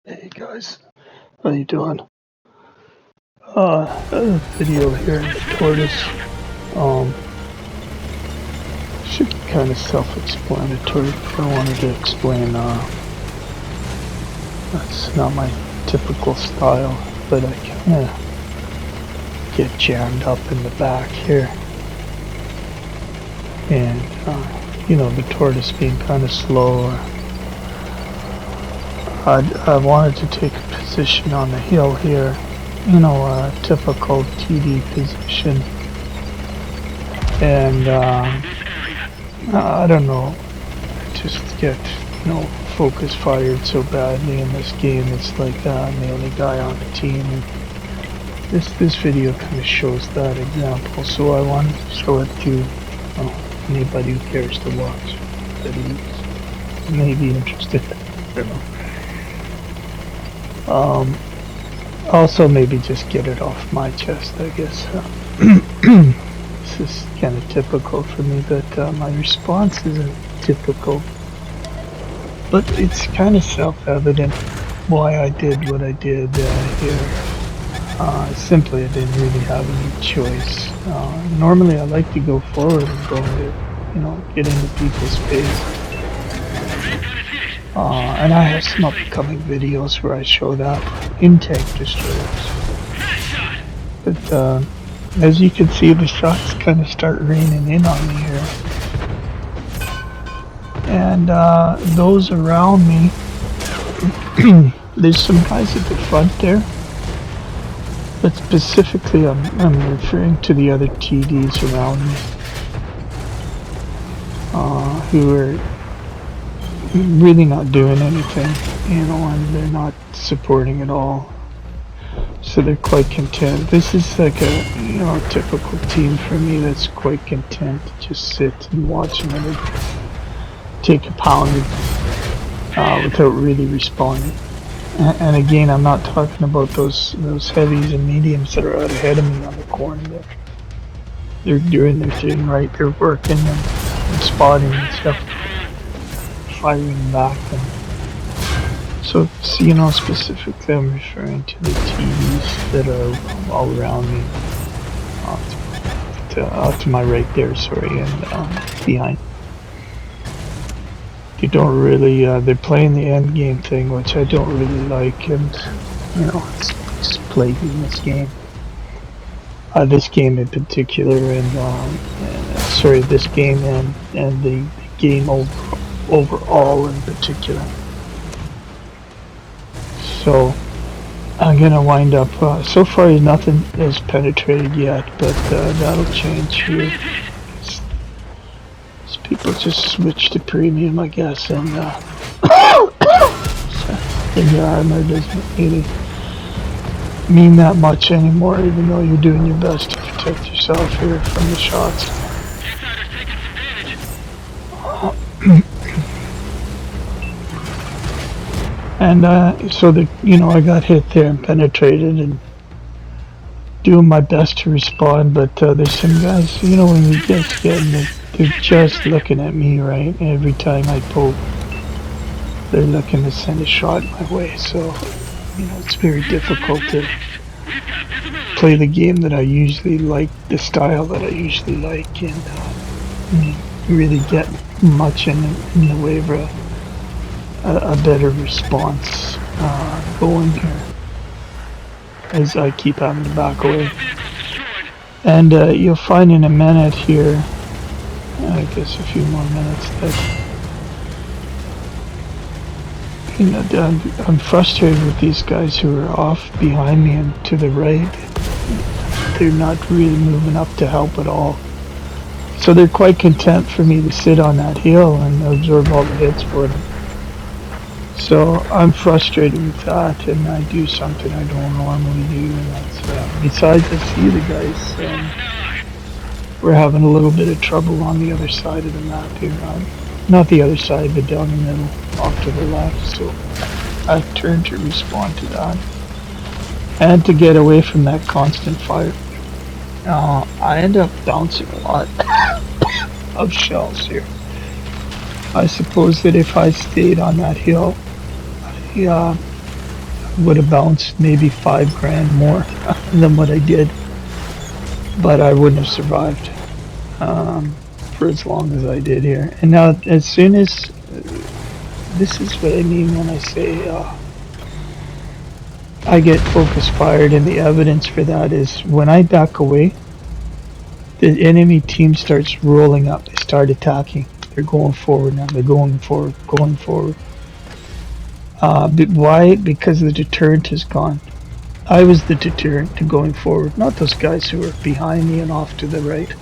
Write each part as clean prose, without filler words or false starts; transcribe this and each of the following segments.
Hey guys, how you doing? A video here in the Tortoise. Um, should be kind of self-explanatory. But I wanted to explain. That's not my typical style, but I kind of get jammed up in the back here, and the Tortoise being kind of slow. I wanted to take a position on the hill here. A typical TD position, and I don't know, just get focus fired so badly in this game. It's like I'm the only guy on the team, and this video kind of shows that example. So I wanted to show it to anybody who cares to watch that is maybe interested. I don't know. Also, maybe just get it off my chest, I guess. This is kind of typical for me, but my response isn't typical. But it's kind of self-evident why I did what I did here. Simply, I didn't really have any choice. Normally, I like to go forward and go into, get into people's face. And I have some upcoming videos where I show that in tank destroyers. But as you can see, the shots kind of start raining in on me here. And those around me, there's some guys at the front there. But specifically, I'm referring to the other TDs around me. Who are really not doing anything, and they're not supporting at all. So they're quite content. This is like a typical team for me that's quite content to just sit and watch another take a pounding without really responding. And again, I'm not talking about those heavies and mediums that are out ahead of me on the corner there. They're doing their thing right. They're working and spotting and stuff. Firing back, and so specifically I'm referring to the TVs that are all around me, out to my right there, sorry, and behind. They don't really, they're playing the end game thing, which I don't really like, and it's just plaguing this game. This game in particular, and sorry, this game and the game overall in particular. So I'm gonna wind up, so far nothing has penetrated yet, but that'll change here. These people just switch to premium, I guess, and your armor doesn't really mean that much anymore, even though you're doing your best to protect yourself here from the shots. And so I got hit there and penetrated and doing my best to respond, but there's some guys, when you just get them, they're just looking at me, right? Every time I poke, they're looking to send a shot my way, so, it's very difficult to play the game that I usually like, the style that I usually like, and really get much in the way of a better response going here, as I keep having to back away. And you'll find in a minute here, I guess a few more minutes, that I'm frustrated with these guys who are off behind me and to the right. They're not really moving up to help at all. So they're quite content for me to sit on that hill and absorb all the hits for them. So I'm frustrated with that, and I do something I don't normally do, and that's besides I see the guys, we're having a little bit of trouble on the other side of the map here. Not the other side, but down the middle, off to the left, so I turn to respond to that. And to get away from that constant fire. I end up bouncing a lot of shells here. I suppose that if I stayed on that hill, would have bounced maybe 5 grand more than what I did, but I wouldn't have survived for as long as I did here. And now, as soon as this is what I mean when I say I get focus fired, and the evidence for that is when I back away, the enemy team starts rolling up. They start attacking. They're going forward now. They're going forward, going forward. Why? Because the deterrent is gone. I was the deterrent to going forward, not those guys who were behind me and off to the right.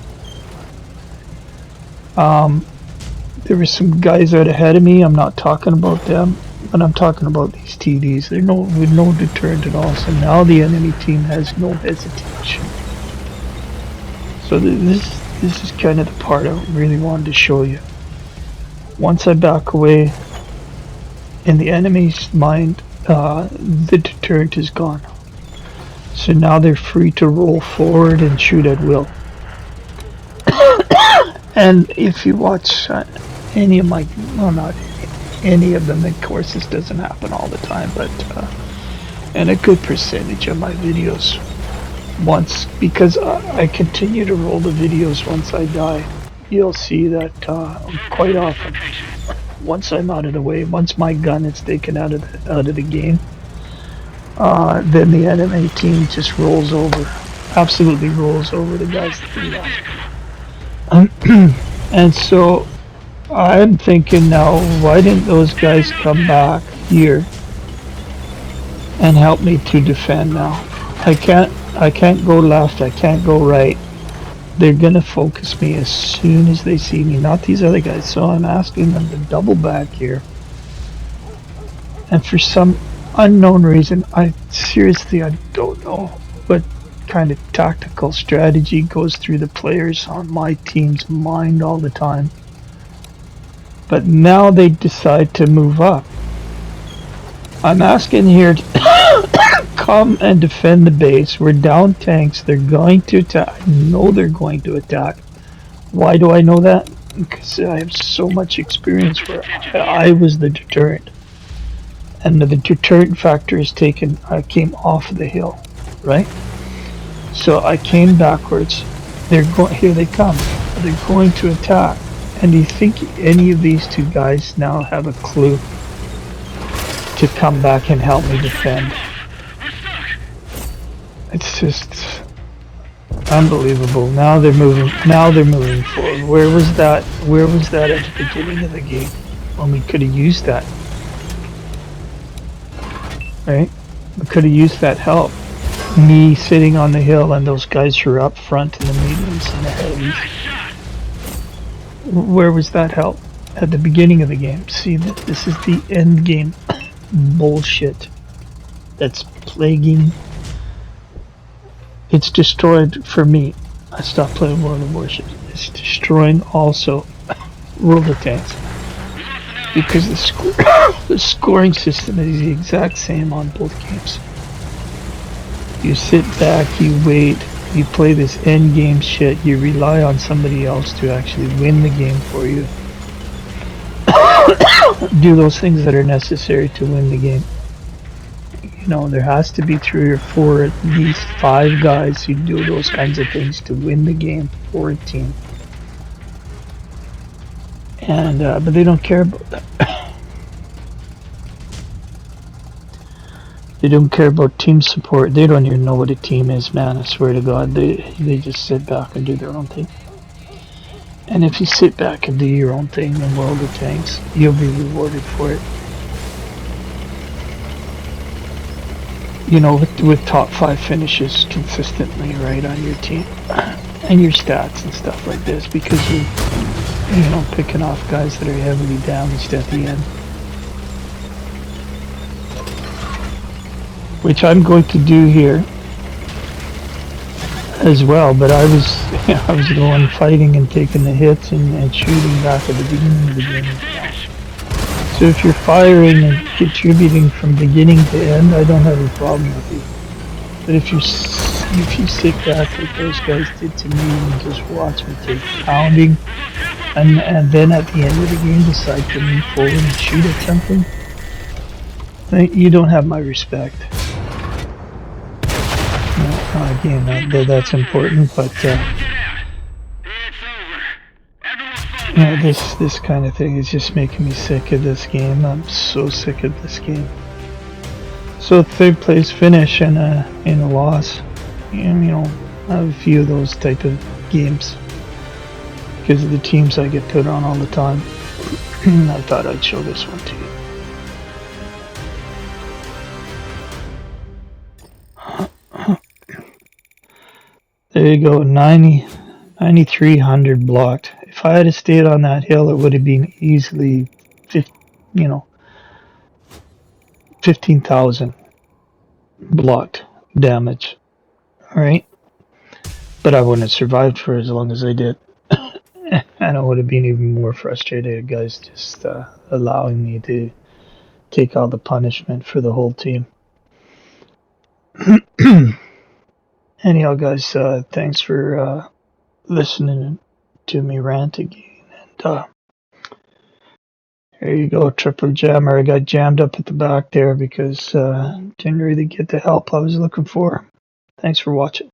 There were some guys out ahead of me. I'm not talking about them, but I'm talking about these TDs. They're with no deterrent at all. So now the enemy team has no hesitation. So this is kind of the part I really wanted to show you. Once I back away, in the enemy's mind, the deterrent is gone. So now they're free to roll forward and shoot at will. And if you watch any of my, well, not any of them, of course this doesn't happen all the time, but and a good percentage of my videos, because I continue to roll the videos once I die, you'll see that quite often, once I'm out of the way, once my gun is taken out of the game, then the enemy team just rolls over, absolutely rolls over the guys that we left. And so I'm thinking now, why didn't those guys come back here and help me to defend now? I can't go left, I can't go right. They're gonna focus me as soon as they see me, not these other guys. So I'm asking them to double back here. And for some unknown reason, I don't know what kind of tactical strategy goes through the players on my team's mind all the time. But now they decide to move up. I'm asking here to come and defend the base. We're down tanks. They're going to attack. I know they're going to attack. Why do I know that? Because I have so much experience where I was the deterrent. And the deterrent factor is taken. I came off the hill, right? So I came backwards. They're going. Here they come. They're going to attack. And do you think any of these two guys now have a clue to come back and help me defend? It's just unbelievable. Now they're moving. Now they're moving forward. Where was that? Where was that at the beginning of the game when we could have used that? Right? We could have used that help. Me sitting on the hill and those guys who are up front and the mediums and the heavies. Where was that help? At the beginning of the game. See, this is the end game bullshit that's plaguing. It's destroyed for me. I stopped playing World of Warships. It's destroying also World of Tanks. Because the scoring system is the exact same on both games. You sit back, you wait, you play this end game shit, you rely on somebody else to actually win the game for you. Do those things that are necessary to win the game. You know, there has to be 3 or 4, at least 5 guys who do those kinds of things to win the game for a team. And but they don't care about that. They don't care about team support. They don't even know what a team is, man. I swear to God, they just sit back and do their own thing. And if you sit back and do your own thing in World of Tanks, you'll be rewarded for it. You know, with top 5 finishes consistently, right, on your team and your stats and stuff like this, because you know, picking off guys that are heavily damaged at the end. Which I'm going to do here as well, but I was going fighting and taking the hits and shooting back at the beginning of the game. So if you're firing and contributing from beginning to end, I don't have a problem with you. But if you sit back like those guys did to me and just watch me take pounding, and then at the end of the game decide to move forward and shoot at something, You don't have my respect. No, again, that's important, but this kind of thing is just making me sick of this game. I'm so sick of this game. So third place finish and in a loss. And, I have a few of those type of games because of the teams I get put on all the time. I thought I'd show this one to you. There you go, 9,300 blocked. If I had stayed on that hill, it would have been easily, 15,000 blocked damage. Alright? But I wouldn't have survived for as long as I did. And I would have been even more frustrated, guys, just allowing me to take all the punishment for the whole team. Anyhow, guys, thanks for listening to me rant again. And there you go, triple jammer. I got jammed up at the back there because didn't really get the help I was looking for. Thanks for watching.